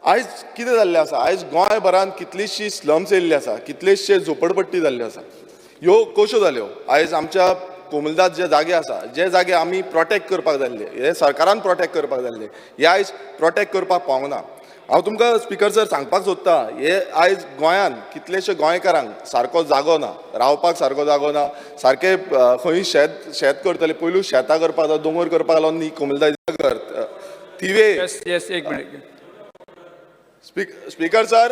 आयज कितें जाल्लें आसा, आयज गोंयभरांत कितलीशीं स्लम्स येयल्ली आसा, कितलेशे झोपडपट्टी जाल्ल्यो आसा. ह्यो कश्यो जाल्यो? आयज आमच्या कोमुलदाद जे जागे आसा, जे जागे आमी प्रोटेक्ट करपाक जाल्ले, हे सरकारान प्रोटेक्ट करपाक जाल्ले, हे आयज प्रोटेक्ट करपाक पावना. हांव तुमकां स्पिकर सर सांगपाक सोदतां, हे आयज गोंयांत कितलेशे गोंयकारांक सारको जागो ना, रावपाक सारको जागो ना, सारके खंय शेत करतले, पयलू शेतां करपाक जाय, दोंगर करपाक लागून न्ही कोमुलदाद घर थिवे. एक minute. Speaker sir,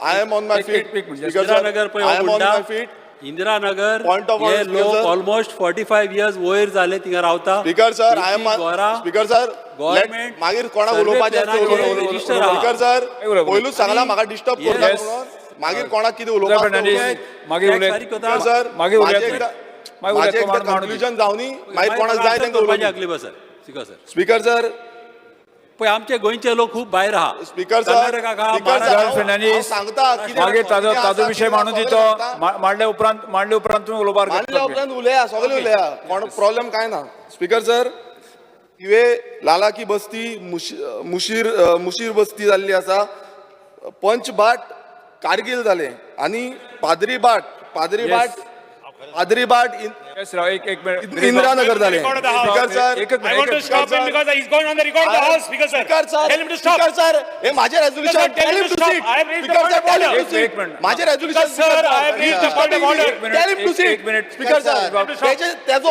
I am on my feet. Speaker sir, I am on my feet. Indiranagar Point of order, हे Speaker लोक sir. ऑलमोस्ट 45 इयर्स वयर जाले थिंगा रावता. स्पीकर सर, आय एम गोरा स्पीकर सर, गव्हर्नमेंट मागीर कोणाक सर्वे उलोवपाचें प्लॅनाचेर register आहा. स्पीकर सर, पयलूच सांगला म्हाका डिस्टर्ब करता Yes. म्हणून. मागीर कोणाक कितें उलोवपाक मागीर उलय. स्पीकर सर, मागीर उलयात. माझे एकदा कन्क्लुजन जावनी, मागीर कोणाक जाय तेंका उलोवपाक. आगली बस सर. स्पीकर सर, पळय आमचे गोंयचे लोक खूप भायर आहा. स्पीकर सर, कर्नाटकाक आहा, स्पीकर सर, महाराष्ट्राक फर्नांडीस, हांव सांगता मागीर ताजो कितें ताजो आसा, विशय कितें मांडून आसा, दितो. सगळें मांडले उपरांत तुम्ही उलोवपाक मानल्या उपरांत उलया, सगळे उलया, कोण प्रॉब्लेम काय ना. स्पीकर सर, थिवे लाला की बस्ती, मुशीर बस्ती जाल्ली आसा, पंचबाट कारगिल जाले, आनी पादरीबाट एक मिनिट. इंदिरानगर जाले. Speaker sir, I want to stop him because he's going on the record of the house, Speaker sir. Tell him to stop. Speaker sir, हे माझे resolution. Speaker sir, tell him to stop. I have reached the point of order. एक minute. माझे resolution. Sir, I have reached the point of order. Tell him to sit. एक minute. Speaker sir, त्याचो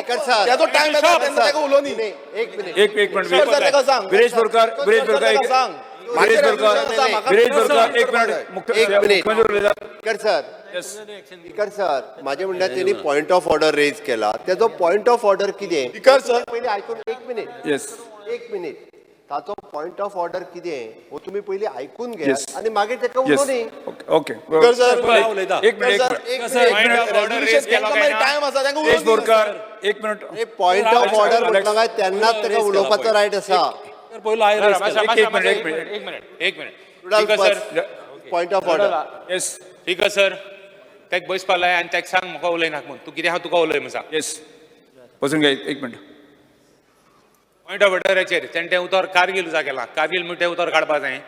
time येता तेन्ना ताका उलोवनी. एक minute. Speaker sir, ताका सांग. विरेश बोरकार ताका सांग. माझे resolution आसा, म्हाका एक मिनिट. स्पीकर सर, माझ्या म्हणण्यात त्यांनी पॉइंट ऑफ ऑर्डर रेज केला. त्याचो पॉइंट ऑफ ऑर्डर कितें? स्पीकर सर, पहिले आयकून एक मिनिट. ताचो पॉइंट ऑफ ऑर्डर कितें हो तुम्ही पहिले आयकून घ्या आणि मागीर ताका उलोवनी. ओके. स्पीकर सर, एक मिनिट. टाइम आसा ताका विरेश उलोवनी. बोरकार एक मिनिट. पॉइंट ऑफ ऑर्डर म्हणटा काय त्यांनाच ताका उलोवपाचो रायट आसा. पहिलो हांवें raise केला. एक minute. Speaker sir, point of order. Yes. Speaker sir, तेक बसपा लाय आनी तेक सांग म्हाका उलयनाक म्हूण. तूं कितें आहा तुका उलय म्हूण सांग. येस. बसून घ्या एक मिनिट. पॉइंट ऑफ ऑर्डराचेर तेणें तें उतर कारगिल उजा केलां. कारगिल म्हणटा तें उतर काडपा जाय.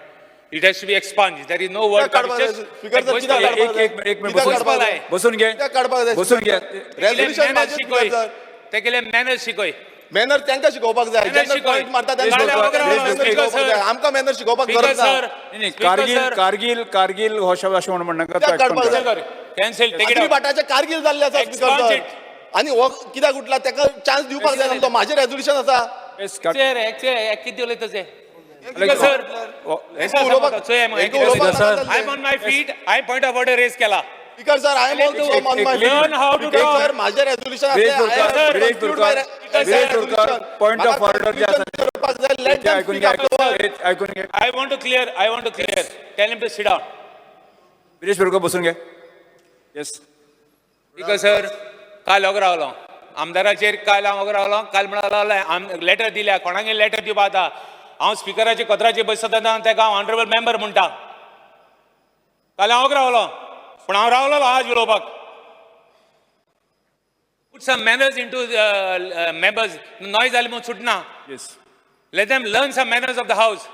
It has to be expunged. There is no word speaker sir, कित्याक काडपाक जाय? एक मिनिट. कित्याक काडपाक जाय? बसून घे. कित्याक काडपाक जाय? बसून घ्या. रेझोल्यूशन माझे शिकय. Speaker sir. ते केले मॅनर्स शिकय. मॅनर तांकां शिकोवपाक जाय. Manners जेन्ना शिकय. पॉइंट मारता तेन्ना Speaker मॅनर sir. शिकोवपाक जाय. आमकां मॅनर शिकोवपाक Speaker गरज ना. sir, नाही, Speaker sir. कारगिल हो शब्द अशें म्हणून कित्याक काडपाक जाय? कॅन्सल टेक इट आदली आउट. बाटाचे कारगिल जाल्ले आसा स्पीकर Expunged सर. it. आनी हो कित्याक उठला ताका चान्स दिवपाक जाय. तो माझे रेझोल्यूशन आसा. किती उलयता ते? Speaker sir, हेंका उलोवपाक sir, I'm on my feet. I point of order raise केला. Speaker sir, I am also on my Learn how to talk. Sir, माझे resolution Viresh Borkar point of order जे आसा ऐकून घ्या. I want to clear. Tell him to sit down. Viresh Borkar बसून घ्या. Yes. Speaker sir, काल वोगोर रावलो. आमदाराचेर काल हांव वोगोर रावलो. काल म्हणून लेटर दिल्या. कोणागे लेटर दिवपा आतां? हांव स्पिकराचे कत्राचेर बसता तेका हांव ऑनरेबल मेंबर म्हणटा. काल हांव वोगोर रावलो. पूण हांव रावलो आज उलोवपाक. Put some manners into members. Noise जाली म्हणून सुटना. Yes. Let them learn some manners of the house.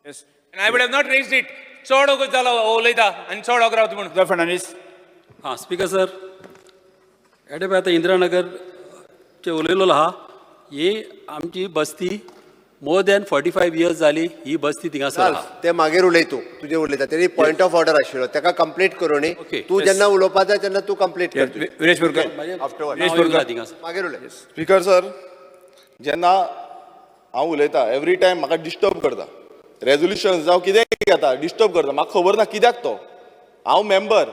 Yes. And I would have not raised it. चड वगत जालो उलयता आनी चड वोगोर रावता म्हणून. फर्नांडीस. हां स्पीकर सर, एडे पळय आतां इंदिरानगरचे उलयलो आहा. ही आमची बस्ती मोर दॅन 45 इयर्स जाली ही बस्ती थिंगासर आहा. ते मागीर उलय तू तुझे उलयता. त्यांनी पॉइंट ऑफ ऑर्डर आशिल्लो ताका कंप्लीट करून Okay, तू yes. जेन्ना उलोवपा जाय तेन्ना तू कंप्लीट कर. विरेश बोरकार. थिंगासर मागीर उलय. स्पीकर सर, जेन्ना हांव उलयता एवरी टायम म्हाका डिस्टर्ब करता. रेझोल्यूशन जावं कितेंय घेता डिस्टर्ब करता. म्हाका खबर ना कित्याक तो. हांव मेंबर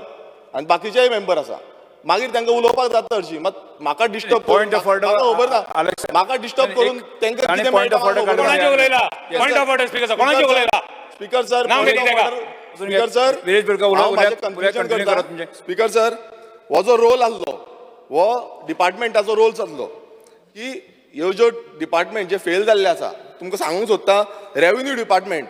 आनी बाकीचेय मेंबर आसा. मागीर तांकां उलोवपाक जाता हरशीं. मात म्हाका डिस्टर्ब Point of order. खबर ना. Alex, म्हाका डिस्टर्ब करून तांकां आणि कितें point of मेळटा order म्हाका खबर ना. कोणाचे उलयला? Point of order, Speaker sir. कोणाचे उलयला? स्पीकर सर, नाव point घेतली of तेका. order. Speaker sir, Viresh Borkar हांव माझें उलया conclusion कंटिन्यू करता. करा तुमचे. स्पीकर सर, हो जो रोल आसलो हो डिपार्टमेंटाचो रोल आसलो की ह्यो ज्यो डिपार्टमेंट जे फेल जाल्ले आसा तुमकां सांगूंक सोदता. Revenue department,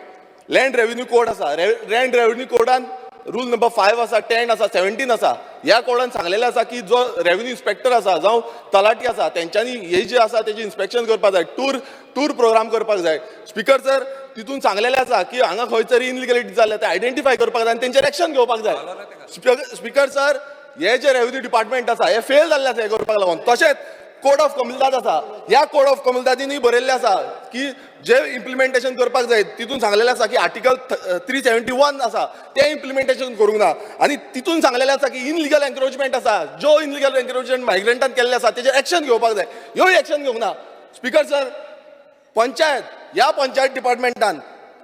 land revenue code आसा. लँड रेव्हेन्यू कोडान रूल नंबर 5 आसा, 10 आसा, 17 आसा. ह्या कोडान सांगलेलें आसा की जो रेव्हेन्यू इन्स्पेक्टर आसा जावं तलाटी आसा तेंच्यांनी हे जे आसा तेजें इन्स्पेक्शन करपाक जाय. टूर प्रोग्राम करपाक जाय. स्पीकर सर, तितून सांगलेलें आसा की हांगा खंय तरी इनलिगलिटी जाल्या ते आयडेंटिफाय करपाक जाय आनी तेंचेर एक्शन घेवपाक जाय स्पीकर सर हे जे रेव्हेन्यू डिपार्टमेंट आसा हे फेल जाल्ले आसा हे करपाक लागून तशेंच कोड ऑफ कमिलदाद आसा ह्या कोड ऑफ कमिलदादीनूय बरयल्लें आसा की जे इम्प्लिमेंटेशन करपाक जाय तितून सांगलेलें आसा की आर्टिकल 371 आसा ते इम्प्लिमेंटेशन करूंक ना आनी तितून सांगलेलें आसा की इनलिगल एन्क्रोचमेंट आसा ज्यो इनलिगल एन्क्रोचमेंट मायग्रंटान केल्ले आसा तेजेर एक्शन घेवपाक जाय ह्योय एक्शन घेवंक ना स्पीकर सर पंचायत ह्या पंचायत डिपार्टमेंटान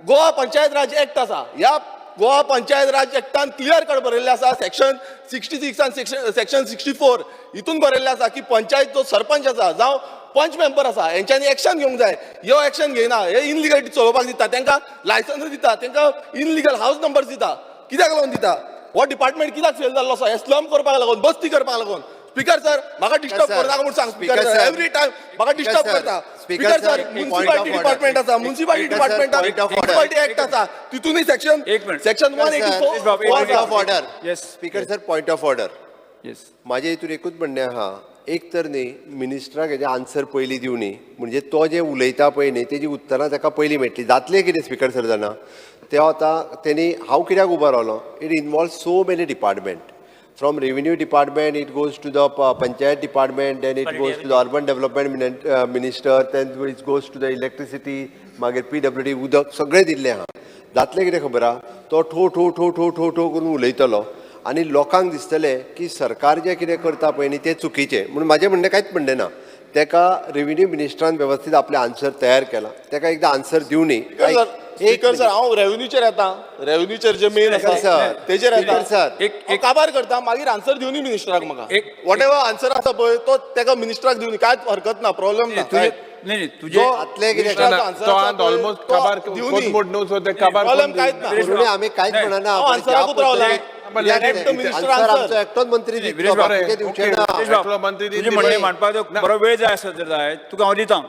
गोवा पंचायत राज एक्ट आसा ह्या गोवा पंचायत राज एक्टान क्लियर कट बरयल्लें आसा सेक्शन 66 आनी सेक्शन 64 हितून बरयल्लें आसा की पंचायत जो सरपंच आसा जावं पंच मेंबर आसा हेंच्यांनी एक्शन घेवंक जाय ह्यो एक्शन घेयना हे इनलिगलिटी चलोवपाक दिता तांकां लायसन्स दिता तांकां इनलिगल हाऊस नंबर्स दिता कित्याक लागून दिता हो डिपार्टमेंट कित्याक फेल जाल्लो आसा हे स्लम करपाक लागून बस्ती करपाक लागून स्पीकर सर म्हाका डिस्टर्ब sir. करनाका म्हूण सांग Speaker speaker sir. Sir every time म्हाका डिस्टर्ब sir. करता Speaker speaker sir, sir point of municipality order. Department आसा म्युनिसिपालिटी Speaker sir, डिपार्टमेंटान point of order. Municipality act आसा तितूनय सेक्शन एक minute. Section point of 184 order Yes. Speaker sir point of order yes माझे हितून एकूच म्हणणें आहा एक तर न्ही मिनिस्टराक हेजे आन्सर पयलीं दिवनी म्हणजे तो जे उलयता पळय न्ही तेजी उतरां ताका पयलीं मेळटली जातलें कितें स्पीकर सर जाणा ते आतां तेणी हांव कित्याक उबो रावलो it involve so many department from revenue department it goes to the panchayat department then it goes to the urban development minister then it goes to the electricity मागीर PWD उदक सगळें दिल्लें आहा जातलें कितें खबर आहा तो ठो ठो ठो ठो ठो ठो करून उलयतलो आनी लोकांक दिसतलें की सरकार जें कितें करता पळय न्ही तें चुकीचें म्हणून म्हाजें म्हणणें कांयच म्हणणें ना तेका रेव्हेन्यू मिनिस्टरान वेवस्थीत आपलें आन्सर तयार केला तेका एकदां आन्सर दिवनी स्पीकर सर हांव रेव्हेन्यूचेर येता रेव्हेन्यूचेर जे मेन Speaker आसा sir. तेजेर येता Speaker sir. हांव काबार करता मागीर आन्सर दिवनी मिनिस्टराक म्हाका एक- वॉट एवर आन्सर आसा पळय तो तेका मिनिस्टराक दिवनी कांयच हरकत ना प्रॉब्लेम ना तुझे नाही तुझे जो आतले कितें मिनिस्टराचो करता? answer तो आसा आज पळय, ऑलमोस्ट तो काबार दिवनी. मोड न्हू सो ते काबार प्रॉब्लेम कांयच ना म्हणून आमी कांयच नाही. म्हणना हांव पण आन्सराकूच ज्या रावला पद्दतीन- पण या let him to minister answer answer. आमचो एकटोच मंत्री नाही, दितलो विरेश बाकीचे दिवचे ना एकलो मंत्री तुझे दिल्ली म्हणणे पळय. मांडपाक बरो वेळ जाय आसत जर जाय तुका हांव दिता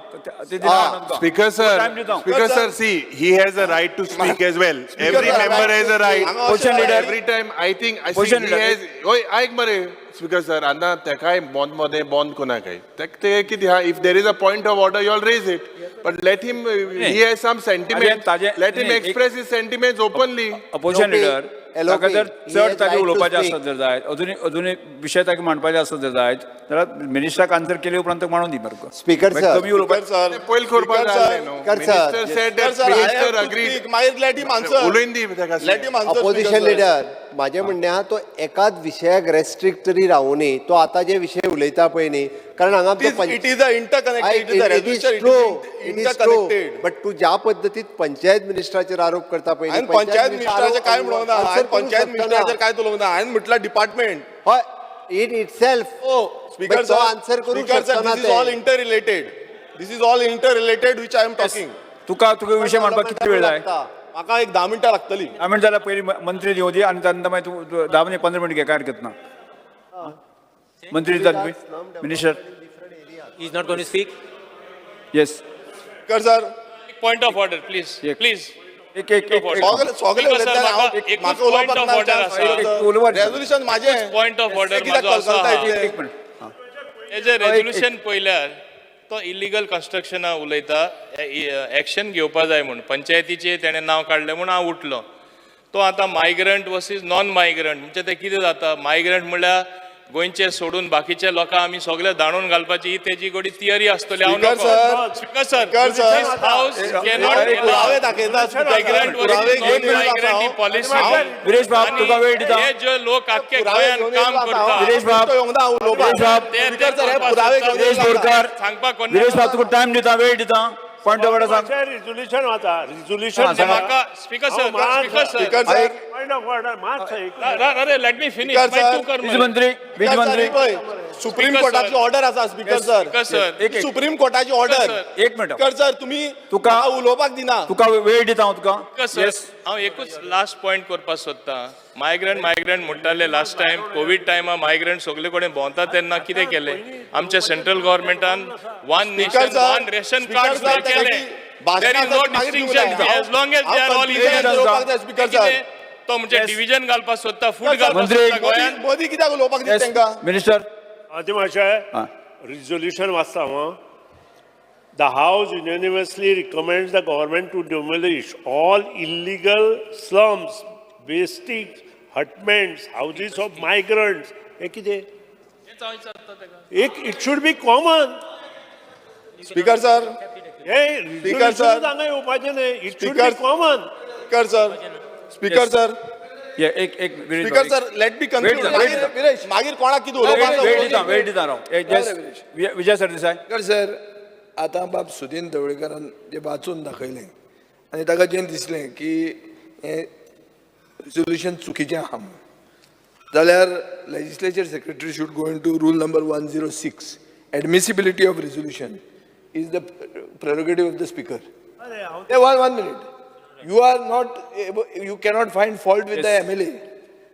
ते दिना Ah. तुका. Speaker Time दिता. sir, Speaker sir, see, he has a right to speak as well. Every sir, member right has a to right. speak. Position leader. Every time, I think, I Position think he leader. has. ओय ऐक मरे Speaker sir, आता तेकाय bond मध्ये bond कोणाकाय ते किती हा if there is a point of order, you all raise it. But let him. He has some sentiment. ताजे- Let him नाही, express his sentiments openly. Opposition LOP, leader ताका जर he चड has ताजे right to उलोवपाचें speak. आसत जर जाय अजूनय विशय ताका मांडपाचे आसत जर जाय जाल्यार मिनिस्टराक आन्सर केले उपरांत ताका मांडून दी मरे Speaker sir. कमी उलोवपाचें सर पयल करपाक जाय न्हू. Speaker sir. Minister said that sir minister agreed. मागीर लेट हिम आन्सर उलोवन दी तेका. Let him answer opposition leader माझे म्हणणें आहा तो एकाच विशयाक रेस्ट्रिक्ट तरी रावूनी तो आतां जे विशय उलयता पळय न्ही कारण हांगा it is a interconnected it is a रेव्हेन्यूचर इंटरकनेक्टेड बट तू ज्या पद्दतीत पंचायत मिनिस्टराचेर आरोप करता पळय न्ही, हांवें पंचायत मिनिस्टर मिनिस्टराचेर काय म्हणूंक ना answer हांवें करूंक पंचायत शकना. मिनिस्टराचेर काय उलोवंक ना हांवें म्हटलं डिपार्टमेंट हय इट इटसेल्फ ओ स्पीकर तो आन्सर करूंक शकना this is all interrelated this is all interrelated which I am talking तुका विशय मांडपाक कितले वेळ जाय म्हाका एक 10 मिनटां लागतली हांवें जाल्यार पयलीं मंत्री येवं दी आनी तांकां मागीर तूं 10 मिनट 15 मिनट घे काय हरकत ना मंत्री दितात तुम्ही minister He's not going to speak. Yes speaker sir Point of order, please. एक- Please. एक एक एक सगळे सगळे Speaker sir, उलयतले म्हाका म्हाका एकूच point उलोवपाक of ना order आसा. रेजोल्यूशन माझे Point of order कित्याक म्हाजो आसा. कळकळटा इतलें? एक मिनट हे जे रेझोल्युशन पळयल्यार तो इलिगल कन्स्ट्रक्शना उलयता एक्शन घेवपा जाय म्हूण पंचायतीचे तेणें नांव काडलें म्हूण हांव उठलो तो आतां मायग्रंट वर्सीस नॉन मायग्रंट म्हणजे ते कितें जाता मायग्रंट म्हणल्यार गोंयचे सोडून बाकीचे लोकां आमी सगळे दाणून घालपाची ही तेजी गोडी थियरी आसतली हांव Speaker sir. Speaker sir Speaker sir. This house cannot पुरावे दाखयता मायग्रंट पुरावे वर्सीस घेवन नॉन मायग्रंट ही पॉलिसी विरेश बाब तुका वेळ दिता हे जे लोक आख्खे पुरावे गोंयान घेवन काम येयला करता विरेश बाब विरेश बाब स्पीकर सर हे पुरावे घेवन विरेश येयला बोरकार सांगपाक कोण विरेश बाब तुका टायम दिता वेळ दिता पॉइंट ऑफ ऑर्डर सांग रिझोल्युशन वाचा रिझोल्युशन हां, सांगा. म्हाका speaker sir speaker sir speaker sir point of order मात अरे let me finish Speaker sir. तू कर वीज मंत्री वीज मंत्री सुप्रीम Speaker कोर्टाची sir. ऑर्डर आसा स्पीकर Speaker सर sir. एक- एक. सुप्रीम कोर्टाची ऑर्डर sir. एक मिनट स्पीकर सर तुम्ही तुका- म्हाका उलोवपाक दिना तुका वेळ दिता हांव तुका सर हांव एकूच लास्ट पॉइंट करपाक सोदतां मायग्रंट म्हणटाले लास्ट टायम कोवीड टायमा मायग्रंट सगळे कडेन भोंवता तेन्ना कितें केलें आमच्या सेंट्रल गव्हर्मेंटान one nation sir. One ration Speaker card sir, केले त्याची भाषण देर इज नो आसा ती मागीर डिस्टिंक्शन दिवं as long as they are all हांव इंडियन उलोवपाक जाय स्पीकर सर तो म्हणजे डिव्हिजन घालपाक सोदता फूड घालपाक मंत्री. सोदता गोंयान मोदी कित्याक उलोवपाक दिता येस तांकां मिनिस्टर आधी मातशें हां रिझोल्युशन वाचता हांव The House unanimously recommends the government to demolish all illegal slums, basic hutments, houses of migrants. It should be common. Speaker sir Hey, Speaker, sir. it should Speaker. be common. Speaker sir speaker sir एक minute speaker sir late बी Wait, wait. मागीर कोणाक कितें उलोवपाक weight दिता राव Vijay Sardesai sir आतां बाब सुदीन ढवळीकरान जें वाचून दाखयलें आनी ताका जें दिसलें की हें रिजोल्युशन चुकीचें आहा म्हणून जाल्यार legislature secretary should go in to rule number 106 admissibility of resolution is the prerogative of the speaker. one minute. You are not able, you cannot find fault with the MLA.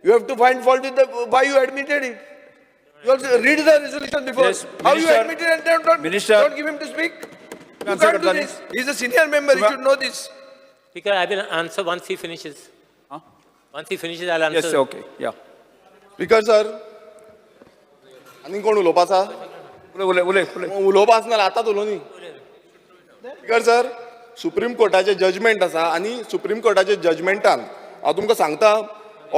You have to find fault with the why you admitted it. You have to read the resolution before. Yes, How you Minister. admitted and don't Minister. don't give him to speak. You Answer can't do Kardani. this. He's a senior member. He should know this. Speaker, I will answer once he finishes. Once he finishes, I'll answer. Yes okay या speaker sir आनी कोण उलोवपा आसा उलय उलय उलय उलोवपा आसना आतांच उलोव न्ही स्पीकर सर सुप्रीम कोर्टाचें जजमेंट आसा आनी सुप्रीम कोर्टाच्या जजमेंटान हांव तुमकां सांगता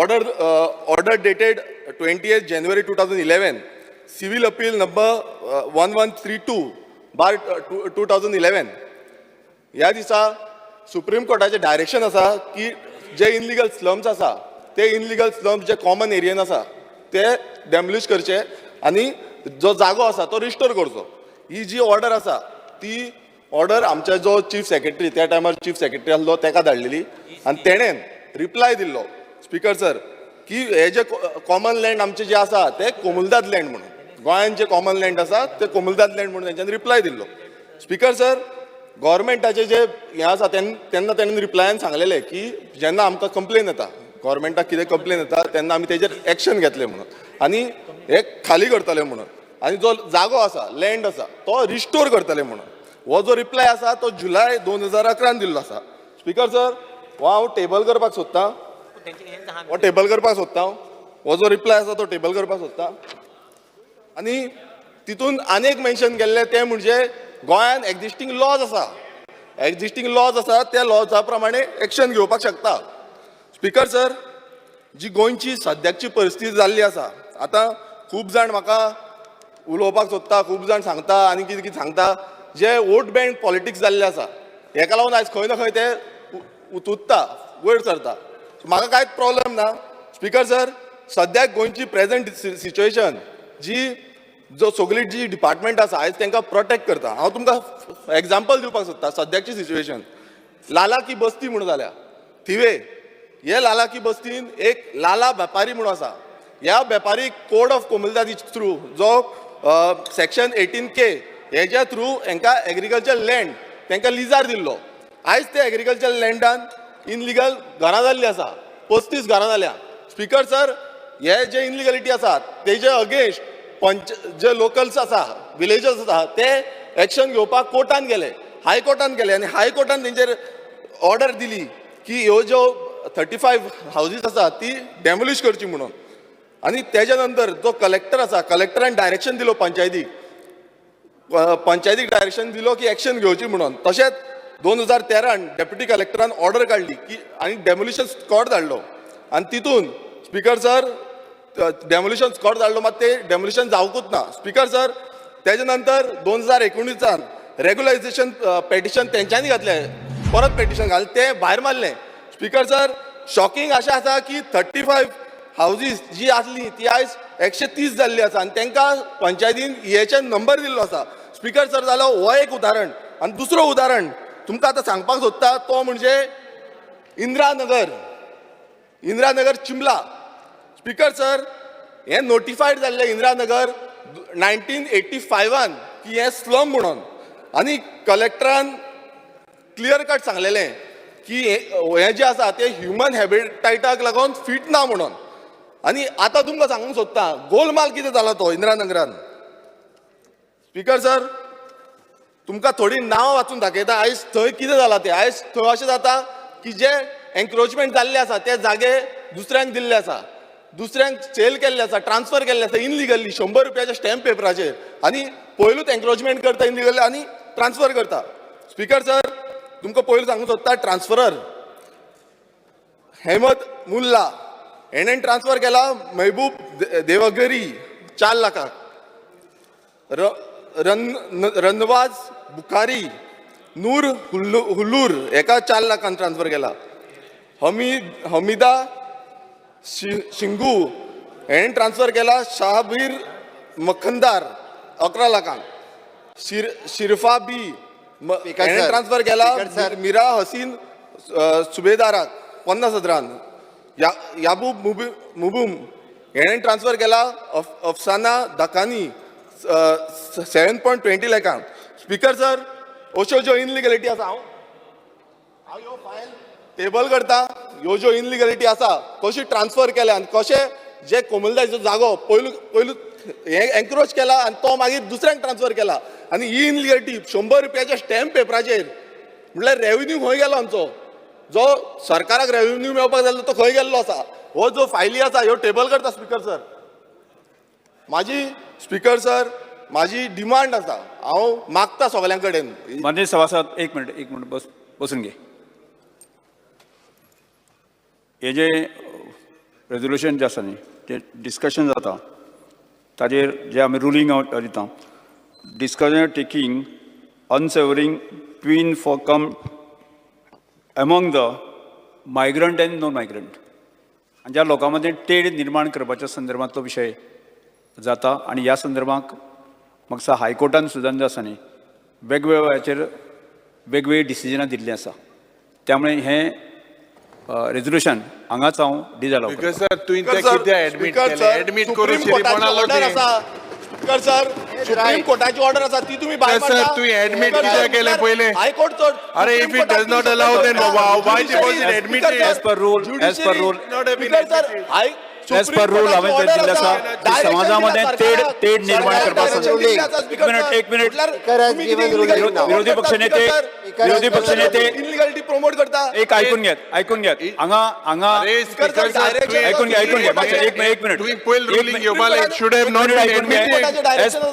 order dated 28 January 2011 civil appeal number 1132/2011 ह्या दिसा सुप्रीम कोर्टाचें डायरेक्शन आसा की जे इनलिगल स्लम्स आसा ते इनलिगल स्लम्स जे कॉमन एरियन आसा ते डॅमोलिश करचे आनी जो जागो आसा तो रिस्टोर करचो. ही जी ऑर्डर आसा ती ऑर्डर आमच्या जो चीफ सेक्रेटरी त्या टायमार चीफ सेक्रेटरी आसलो तेका धाडलेली आनी तेणेन रिप्लाय दिल्लो स्पीकर सर की हे जे कॉमन लँड आमचे जे आसा ते कोमुलदाद लँड म्हणून गोंयान जे कॉमन लँड आसा ते कोमुलदाद लँड म्हणून तेंच्यानी रिप्लाय दिल्लो. स्पीकर सर गव्हर्मेंटाचे जे हें आसा तेन्ना तेणेन रिप्लायान सांगलेलें की जेन्ना आमकां कंप्लेन येता गव्हर्मेंटाक कितें कंप्लेन येता तेन्ना आमी तेजेर एक्शन घेतलें म्हणून आनी हे खाली करतले म्हणून आनी जो जागो आसा लँड आसा तो रिस्टोर करतले म्हणून हो जो रिप्लाय आसा तो जुलय 2011 दिल्लो आसा. स्पीकर सर हो हांव टेबल करपाक सोदतां हो टेबल करपाक सोदतां हो जो रिप्लाय आसा तो टेबल करपाक सोदतां आनी तितून आनीक मेन्शन केल्लें तें म्हणजे गोंयान एक्झिस्टींग लॉज आसा त्या लॉजा प्रमाणे एक्शन घेवपाक शकता. स्पीकर सर जी गोंयची सद्याची परिस्थिती जाल्ली आसा आतां खूब जाण म्हाका उलोवपाक सोदता खूब जाण सांगता आनी कितें कितें सांगता जे वोट बँक पॉलिटिक्स जाल्ले आसा हेका लागून आयज खंय ना खंय ते उतुत्ता वयर सरता. म्हाका कांयच प्रॉब्लेम ना. स्पीकर सर सद्याक गोंयची प्रेझेंट सिच्युएशन जी जो सगळी जी डिपार्टमेंट आसा आयज तांकां प्रोटेक्ट करता. हांव तुमकां एग्जाम्पल दिवपाक सोदता सद्याची सिच्युएशन लाला की बस्ती म्हणून जाल्या थिवे हे लाला की बस्तीन एक लाला वेपारी म्हणून आसा. ह्या वेपारीक कोड ऑफ कोमुलदादी थ्रू जो सेक्शन 18K हेच्या थ्रू हांकां एग्रीकल्चर लँड तांकां लिजार दिल्लो. आयज ते एग्रीकल्चर लँडान इनलिगल घरां जाल्लीं आसा 35 घरां जाल्या. स्पीकर सर हे जे इनलिगलिटी आसा तेजे अगेन्स्ट जे लोकल्स आसा विलेजर्स आसा ते एक्शन घेवपाक कोर्टान गेले हायकोर्टान गेले आनी हायकोर्टान तेंचेर ऑर्डर दिली की ह्यो ज्यो 35 हावजीस आसा ती डॅमोलिश करची म्हणून. आनी तेज्या नंतर जो कलेक्टर आसा कलेक्टरान डायरेक्शन दिलो पंचायतीक डायरेक्शन दिलो की एक्शन घेवची म्हणून. तशेंच 2013 डेप्युटी कलेक्टरान ऑर्डर काडली की आनी डेमोलिशन स्कॉड धाडलो आनी तितून स्पीकर सर डेमोलिशन स्कॉड धाडलो मात ते डेमोलिशन जावकूच ना. स्पीकर सर तेजे नंतर 2019 रेग्युलायझेशन पेटिशन तेंच्यांनी घातलें परत पेटिशन घाल ते भायर मारलें. स्पीकर सर शॉकिंग अशें आसा की 35 हावजीस जी आसली ती आयज 130 जाल्ली आसा आनी तांकां पंचायतीन हेचे नंबर दिल्लो आसा. स्पीकर सर जालो हो एक उदाहरण. आनी दुसरो उदाहरण तुमकां आतां सांगपाक सोदता तो म्हणजे इंदिरानगर चिंबला. स्पीकर सर हे नोटिफायड जाल्ले इंदिरानगर 1985 की हे स्लम म्हणून आनी कलेक्टरान क्लियर कट सांगलेलें की हे जे आसा ते ह्युमन हॅबिटायटाक लागून फिट ना म्हणून. आनी आतां तुमकां सांगूंक सोदता गोलमाल कितें जालो तो इंदिरानगरान. स्पीकर सर तुमकां थोडी नांवां वाचून दाखयता आयज थंय कितें जालां तें. आयज थंय अशें जाता की जे एन्क्रोचमेंट जाल्ले आसा ते जागे दुसऱ्यांक दिल्ले आसा दुसऱ्यांक सेल केल्ले आसा ट्रान्सफर केल्ले आसा इनलिगली 100 रुपयाच्या स्टॅम्प पेपराचेर आनी पयलूच एन्क्रोचमेंट करता इनलिगली आनी ट्रान्सफर करता. स्पीकर सर, तुमकां पयलीं सांगूंक सोदता, ट्रान्सफरर हेमत मुल्ला हेणेन ट्रान्सफर केला महबूब देवगरी 4 लाखाक. रनवाज बुखारी नूर हुल्लूर एका 4 लाखान ट्रान्सफर केला. हमीदा शिंगू हेणेन ट्रान्सफर केला शाहबीर मखंदार 11 लाखान. शिरफा बी हेणेन ट्रान्सफर केला मीरा हसीन सुबेदाराक 50,000. याबूब मुबूम हेणेन ट्रान्सफर केला अफसाना दकानी 7.20 लाखान. स्पीकर सर, अश्यो ज्यो इनलिगलिटी आसा हांव ह्यो फायल टेबल करता. ह्यो ज्यो इनलिगलिटी आसा कशी ट्रान्सफर केल्या आनी कशें जे कोमुलदाचो जागो पयलू हे एन्क्रोच केला आनी तो मागीर दुसऱ्यांक ट्रान्सफर केला. आनी ही इनलिगलिटी 100 रुपयाच्या स्टॅम्प पेपराचेर म्हटल्यार रेव्हेन्यू खंय गेलो आमचो, जो सरकाराक रेव्हेन्यू मेळपाक जाय तो खंय गेल्लो आसा. हो जो फायली आसा ह्यो टेबल करता. स्पीकर सर माझी डिमांड आसा, हांव मागता सगळ्यां कडेन. माननीय सभासद एक मिनिट बसून घे. हे जे रेजोल्युशन जे आसा न्ही ते डिस्कशन जाता ताजेर जे आमी रुलींग दिता. Discussion taking answering tween for come among the migrant and non migrant, आनी ज्या लोकां मदें तेड निर्माण करपाच्या संदर्भांतलो विशय जाता. आनी ह्या संदर्भांत म्हाका दिसता हायकोर्टान सुद्दां जे आसा न्ही वेगवेगळ्या वेळाचेर वेगवेगळी डिसिजनां दिल्लीं आसा. त्यामुळे हें रेजोल्युशन हांगाच हांव डिजालव करतां. Because sir, तुवें तें कित्याक एडमीट केलें? एडमीट करून शिरीपणां स्पीकर सर, सुप्रीम कोर्टाची ऑर्डर आसा ती तुम्ही भायर सर, मारता. तुवें एडमीट कित्याक केलें पयलें? हायकोर्ट अरे, if it does not allow, then why deposit admitted? As per rule, not have been admitted. As per rule हांवें तें दिल्लें आसा की समाजामध्ये तेड निर्माण करपाक एक मिनिट विरोधी पक्ष नेते इनलिगलिटी प्रमोट करता. एक ऐकून घेत हांगा अरे, speaker sir, ऐकून घे मातशें एक मिनिट तुवें पयलीं ruling घेवपा लाय. It should have not been admitted.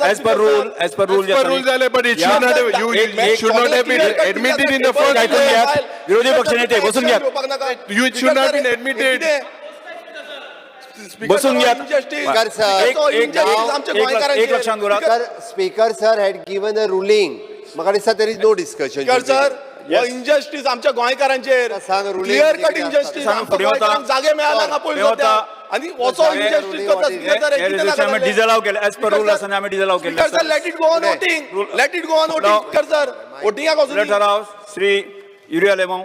as per rule rule जालें, but it should not have, you should not have been admitted in the first ऐकून place. घ्या. विरोधी पक्ष नेते बसून घ्या. You should not have been admitted. बसून घ्या. Speaker sir, एक लक्षात दवरा. Speaker sir had given a ruling. म्हाका दिसता there is no discussion. Speaker sir, हो इनजस्टीस आमच्या गोंयकारांचेर सांग, ruling क्लियर कट कितें इनजस्टीस. सांग, फुडें वता. जागे मेळना हांगा पयलीं सद्या. आनी असो इनजस्टीस करता. स्पीकर सर, हे रेजोल्युशन आमी डिजालव केलें. एज पर रूल आसा आमी डिजालव केलें. Speaker sir, let it go on voting. Let it go on voting. Speaker sir, वोटिंगाक वचून उलट राव Shri Yuri Alemao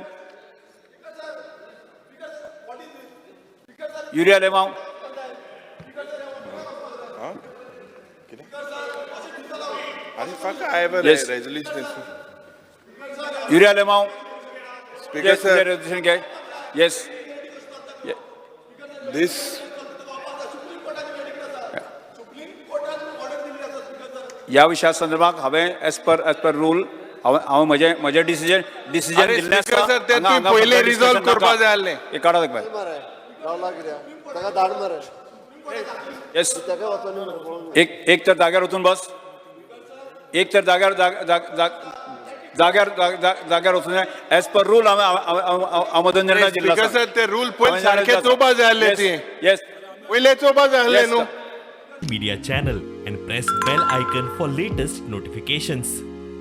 I have a Yes. resolution. Yuri Alemao Speaker sir, resolution घे. येस this ह्या विशया संदर्भात हांवें एज पर रूल हांव म्हजें डिसिजन अरे, दिल्लें Speaker आसा. sir, तें तुवें पयलें resolve करपा जाय आसलें. एक काडा दाखय. ताका धाड मरे. येस ताका वचोन मरे. एक तर जाग्यार वचून बस. एक तर जाग्यार वचून एज पर रूल हांवें निर्णय दिल्लो Speaker sir, ते rule पयलीं सारके चोवपा जाय आसले ती. येस पयलें चोवपा जाय आसलें न्हू. Media channel and press bell icon for latest notifications.